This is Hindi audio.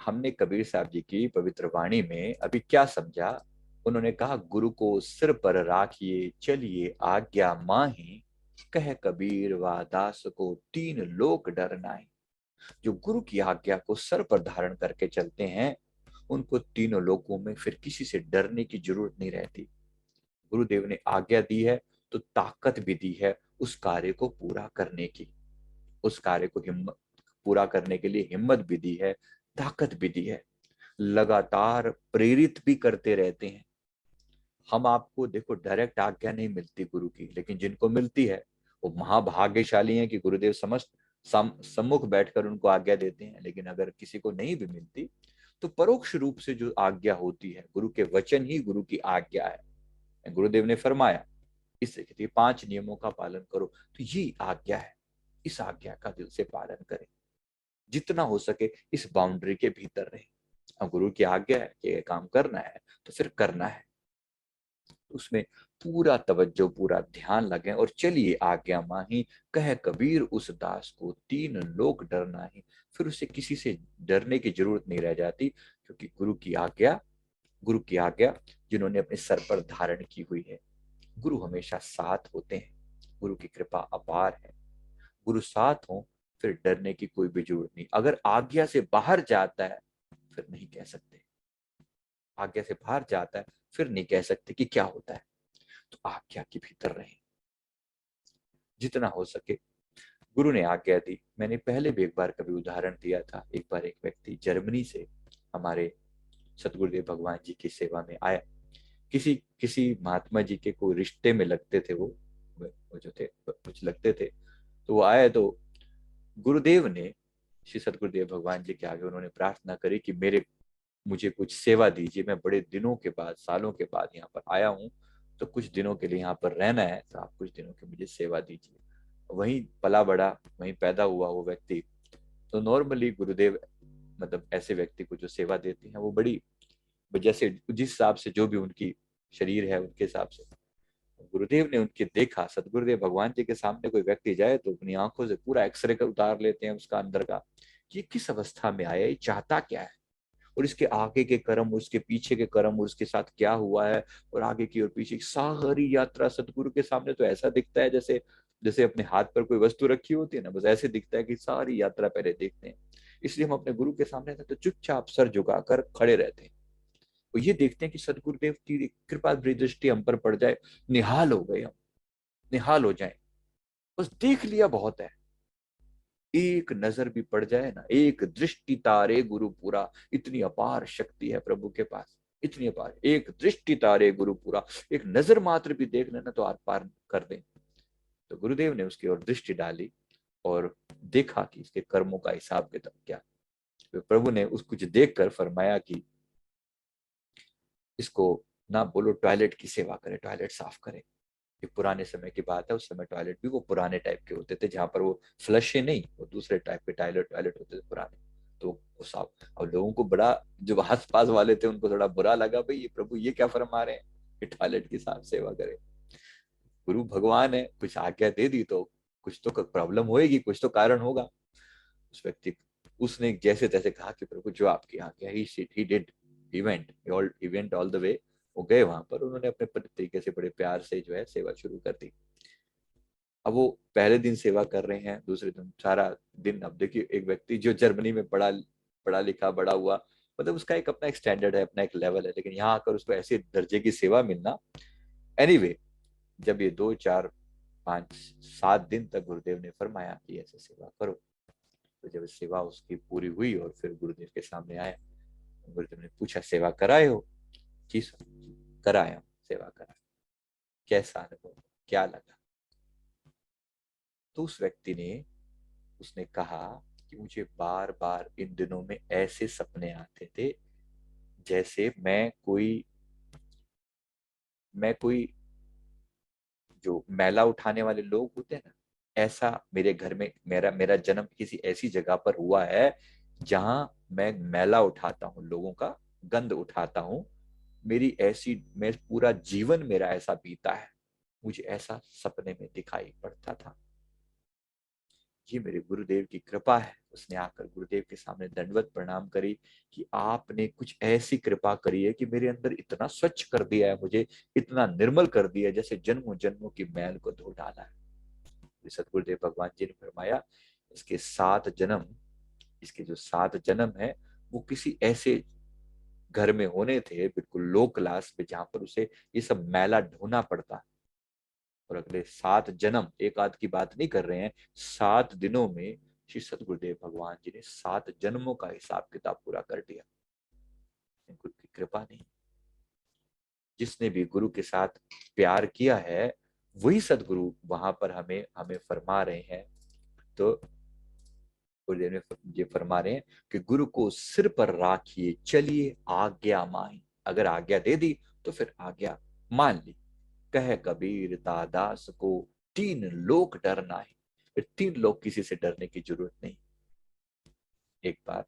हमने कबीर साहब जी की पवित्र वाणी में अभी क्या समझा। उन्होंने कहा, गुरु को सिर पर राखिए चलिए आज्ञा माही, कह कबीर वा दास को तीन लोक डर नाहीं। जो गुरु की आज्ञा को सर पर धारण करके चलते हैं, उनको तीनों लोकों में फिर किसी से डरने की जरूरत नहीं रहती। गुरुदेव ने आज्ञा दी है तो ताकत भी दी है उस कार्य को पूरा करने की। उस कार्य को हिम्मत पूरा करने के लिए हिम्मत भी दी है, ताकत भी दी है। लगातार प्रेरित भी करते रहते हैं। हम आपको देखो, डायरेक्ट आज्ञा नहीं मिलती गुरु की, लेकिन जिनको मिलती है वो महाभाग्यशाली हैं कि गुरुदेव समस्त सम्मुख बैठकर उनको आज्ञा देते हैं। लेकिन अगर किसी को नहीं भी मिलती तो परोक्ष रूप से जो आज्ञा होती है, गुरु के वचन ही गुरु की आज्ञा है। गुरुदेव ने फरमाया, इससे कहती है 5 नियमों का पालन करो, तो ये आज्ञा है। इस आज्ञा का दिल से पालन करें, जितना हो सके इस बाउंड्री के भीतर रहे। अब गुरु की आज्ञा है कि ये काम करना है तो फिर करना है, उसमें पूरा तवज्जो पूरा ध्यान लगे और चलिए आज्ञा माही, कह कबीर उस दास को तीन लोक डरना ही। फिर उसे किसी से डरने की जरूरत नहीं रह जाती, क्योंकि गुरु की आज्ञा जिन्होंने अपने सर पर धारण की हुई है। गुरु हमेशा साथ होते हैं, गुरु की कृपा अपार है। गुरु साथ हो फिर डरने की कोई भी जरूरत नहीं। अगर आज्ञा से बाहर जाता है फिर नहीं कह सकते, आज्ञा से बाहर जाता है फिर नहीं कह सकते कि क्या होता है। तो आज्ञा के भीतर रहें जितना हो सके। गुरु ने आज्ञा दी। मैंने पहले भी एक बार कभी उदाहरण दिया था। एक बार एक व्यक्ति जर्मनी से हमारे सतगुरुदेव भगवान जी की सेवा में आया। किसी किसी महात्मा जी के कोई रिश्ते में लगते थे वो जो थे कुछ लगते थे। तो वो आए तो गुरुदेव ने, श्री सतगुरुदेव भगवान जी के आगे उन्होंने प्रार्थना करी कि मेरे मुझे कुछ सेवा दीजिए। मैं बड़े दिनों के बाद, सालों के बाद यहाँ पर आया हूँ, तो कुछ दिनों के लिए यहाँ पर रहना है, तो आप कुछ दिनों की मुझे सेवा दीजिए। वहीं पला बड़ा, वहीं पैदा हुआ वो व्यक्ति। तो नॉर्मली गुरुदेव मतलब ऐसे व्यक्ति को जो सेवा देते हैं वो बड़ी, जैसे जिस हिसाब से जो भी उनकी शरीर है उनके हिसाब से। गुरुदेव ने उनके देखा, सदगुरुदेव भगवान जी के सामने कोई व्यक्ति जाए तो अपनी आंखों से पूरा एक्सरे का उतार लेते हैं उसका अंदर का, कि ये किस अवस्था में आया, ये चाहता क्या है, और इसके आगे के कर्म, उसके पीछे के कर्म, और उसके साथ क्या हुआ है, और आगे की और पीछे की सारी यात्रा सदगुरु के सामने तो ऐसा दिखता है जैसे जैसे अपने हाथ पर कोई वस्तु रखी होती है ना, बस ऐसे दिखता है कि सारी यात्रा पहले देखते हैं। इसलिए हम अपने गुरु के सामने तो चुपचाप सर झुकाकर खड़े रहते हैं, और ये देखते हैं कि सदगुरुदेव की कृपा दृष्टि हम पर पड़ जाए, निहाल हो गए हम, निहाल हो जाए। बस देख लिया बहुत है, एक नजर भी पड़ जाए ना, एक दृष्टि तारे गुरु पूरा। इतनी अपार शक्ति है प्रभु के पास, इतनी अपार। एक दृष्टि तारे गुरु पूरा, एक नजर मात्र भी देख लेना तो आर पार कर दे। तो गुरुदेव ने उसकी ओर दृष्टि डाली और देखा कि इसके कर्मों का हिसाब किताब क्या। तो प्रभु ने उस कुछ देख कर फरमाया कि इसको ना बोलो टॉयलेट की सेवा करे, टॉयलेट साफ करे। ये पुराने समय की बात है, उस समय टॉयलेट भी वो पुराने टाइप के होते थे, जहां पर वो फ्लश ही नहीं, वो दूसरे टाइप के टॉयलेट टॉयलेट होते थे पुराने। तो वो साफ, और लोगों को बड़ा, जो आस पास वाले थे उनको थोड़ा बुरा लगा, भाई ये प्रभु ये क्या फरमा रहे हैं कि टॉयलेट की साफ सेवा करे। गुरु भगवान है, कुछ आज्ञा दे दी तो कुछ तो प्रॉब्लम होएगी, कुछ तो कारण होगा। उस व्यक्ति, उसने जैसे तैसे कहा कि प्रभु जो आपकी आज्ञा, he did, he went all the way. वो गए वहां पर, उन्होंने अपने तरीके से बड़े प्यार से जो है सेवा शुरू कर दी। अब वो पहले दिन सेवा कर रहे हैं, दूसरे दिन सारा दिन। अब देखिए, एक व्यक्ति जो जर्मनी में पढ़ा पढ़ा लिखा बड़ा हुआ, मतलब उसका एक अपना एक स्टैंडर्ड है, अपना एक लेवल है, लेकिन यहाँ आकर उसको ऐसे दर्जे की सेवा मिलना। एनीवे, जब ये 2 4 5 7 दिन तक गुरुदेव ने फरमाया कि ऐसे सेवा करो, तो जब सेवा उसकी पूरी हुई और फिर गुरुदेव के सामने आया, गुरुदेव ने पूछा, सेवा कराए हो? जी सर, कराया हूँ, सेवा करा। कैसा अनुभव, क्या लगा? तो उस व्यक्ति ने, उसने कहा कि मुझे बार बार इन दिनों में ऐसे सपने आते थे जैसे मैं कोई जो मैला उठाने वाले लोग होते हैं ना, ऐसा मेरे घर में मेरा मेरा जन्म किसी ऐसी जगह पर हुआ है जहां मैं मैला उठाता हूँ, लोगों का गंद उठाता हूँ। मेरी ऐसी, मैं पूरा जीवन मेरा ऐसा बीता है, मुझे ऐसा सपने में दिखाई पड़ता था। ये मेरे गुरुदेव की कृपा है, उसने आकर गुरुदेव के सामने दंडवत प्रणाम करी कि आपने कुछ ऐसी कृपा करी है कि मेरे अंदर इतना स्वच्छ कर दिया है, मुझे इतना निर्मल कर दिया है, जैसे जन्मों जन्मों की मैल को धो डाला है। सतगुरुदेव भगवान जी ने फरमाया, इसके 7 जन्म, इसके जो 7 जन्म है वो किसी ऐसे घर में होने थे, बिल्कुल लो क्लास में, जहां पर उसे ये सब मैला ढोना पड़ता। और अगले 7 जन्म, एक आध की बात नहीं कर रहे हैं, 7 दिनों में श्री सतगुरुदेव भगवान जी ने 7 जन्मों का हिसाब किताब पूरा कर दिया। गुरु की कृपा नहीं, जिसने भी गुरु के साथ प्यार किया है वही सदगुरु वहां पर हमें हमें फरमा रहे हैं। तो गुरुदेव ने ये फरमा रहे हैं कि गुरु को सिर पर राखिए चलिए आज्ञा माही। अगर आज्ञा दे दी तो फिर आज्ञा मान ली। कह कबीर दादास को 3 लोक डरना है। फिर 3 लोग, किसी से डरने की जरूरत नहीं। एक बार